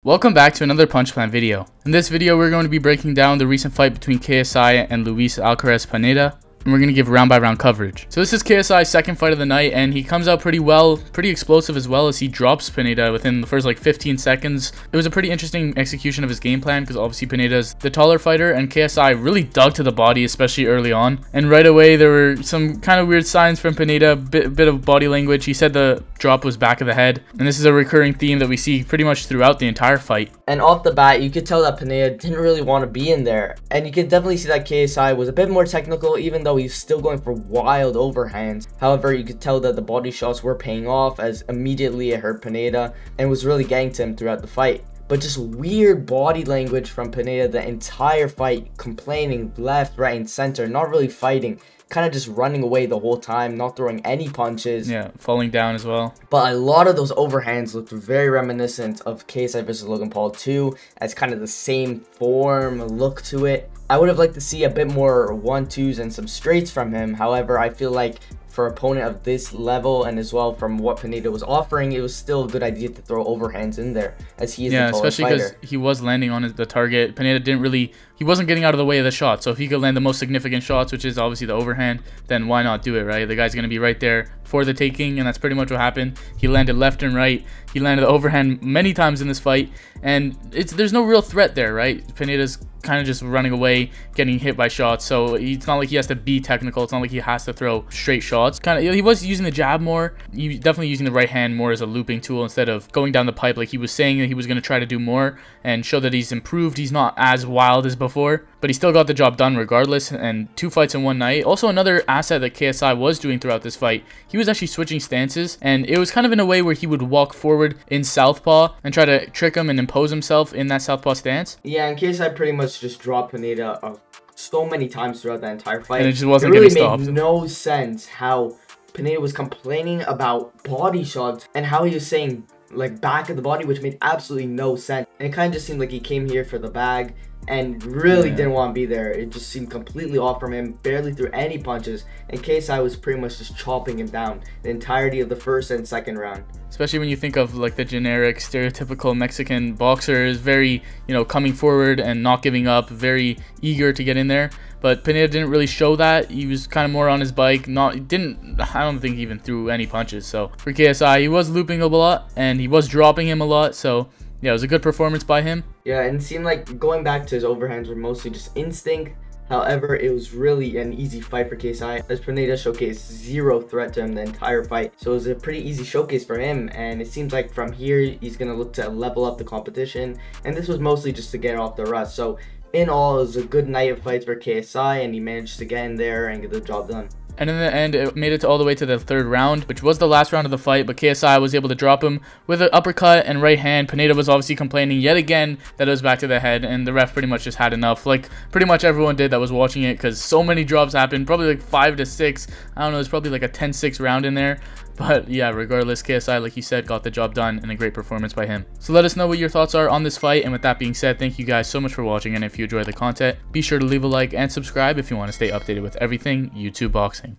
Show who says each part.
Speaker 1: Welcome back to another Punch Plan video. In this video, we're going to be breaking down the recent fight between KSI and Luis Alcaraz Pineda, and we're going to give round by round coverage. So this is KSI's second fight of the night, and he comes out pretty well, pretty explosive as well, as he drops Pineda within the first like 15 seconds. It was a pretty interesting execution of his game plan, because obviously Pineda's the taller fighter, and KSI really dug to the body, especially early on. And right away, there were some kind of weird signs from Pineda, bit of body language. He said the drop was back of the head, and this is a recurring theme that we see pretty much throughout the entire fight.
Speaker 2: And off the bat, you could tell that Pineda didn't really want to be in there, and you could definitely see that KSI was a bit more technical, even though he's still going for wild overhands. However, you could tell that the body shots were paying off, as immediately it hurt Pineda and was really getting to him throughout the fight. But just weird body language from Pineda the entire fight, complaining left, right, and center, not really fighting, kind of just running away the whole time, not throwing any punches.
Speaker 1: Yeah, falling down as well.
Speaker 2: But a lot of those overhands looked very reminiscent of KSI versus Logan Paul 2, as kind of the same form, look to it. I would have liked to see a bit more 1-2s and some straights from him. However, I feel like for an opponent of this level, and as well from what Pineda was offering, it was still a good idea to throw overhands in there, as he is the taller
Speaker 1: especially because he was landing on the target. Pineda he wasn't getting out of the way of the shot, so if he could land the most significant shots, which is obviously the overhand, then why not do it, right? The guy's going to be right there for the taking, and that's pretty much what happened. He landed left and right. He landed the overhand many times in this fight, and there's no real threat there, right? Pineda's kind of just running away, getting hit by shots, so it's not like he has to be technical. It's not like he has to throw straight shots. He was using the jab more. He was definitely using the right hand more as a looping tool instead of going down the pipe like he was saying that he was going to try to do more and show that he's improved. He's not as wild as before, but he still got the job done regardless, and 2 fights in one night. Also, another asset that KSI was doing throughout this fight, he was actually switching stances, and it was kind of in a way where he would walk forward in southpaw and try to trick him and impose himself in that southpaw stance.
Speaker 2: Yeah, and KSI pretty much just dropped Pineda so many times throughout that entire fight.
Speaker 1: And it just wasn't
Speaker 2: really
Speaker 1: getting stopped.
Speaker 2: Made no sense how Pineda was complaining about body shots and how he was saying like back of the body, which made absolutely no sense. And it kind of just seemed like he came here for the bag and really didn't want to be there. It just seemed completely off from him, barely threw any punches, and KSI was pretty much just chopping him down the entirety of the first and second round.
Speaker 1: Especially when you think of like the generic stereotypical Mexican boxers, very, coming forward and not giving up, very eager to get in there. But Pineda didn't really show that. He was kind of more on his bike. I don't think he even threw any punches. So for KSI, he was looping a lot and he was dropping him a lot. So yeah, it was a good performance by him.
Speaker 2: Yeah, and it seemed like going back to his overhands were mostly just instinct. However, it was really an easy fight for KSI, as Pineda showcased zero threat to him the entire fight. So it was a pretty easy showcase for him, and it seems like from here, he's going to look to level up the competition. And this was mostly just to get off the rust. So in all, it was a good night of fights for KSI, and he managed to get in there and get the job done.
Speaker 1: And in the end, it made it all the way to the third round, which was the last round of the fight, but KSI was able to drop him with an uppercut and right hand. Pineda was obviously complaining yet again that it was back to the head, and the ref pretty much just had enough, like pretty much everyone did that was watching it, because so many drops happened, probably like 5 to 6. I don't know, there's probably like a 10-6 round in there. But yeah, regardless, KSI, like you said, got the job done, and a great performance by him. So let us know what your thoughts are on this fight, and with that being said, thank you guys so much for watching, and if you enjoy the content, be sure to leave a like and subscribe if you want to stay updated with everything YouTube boxing.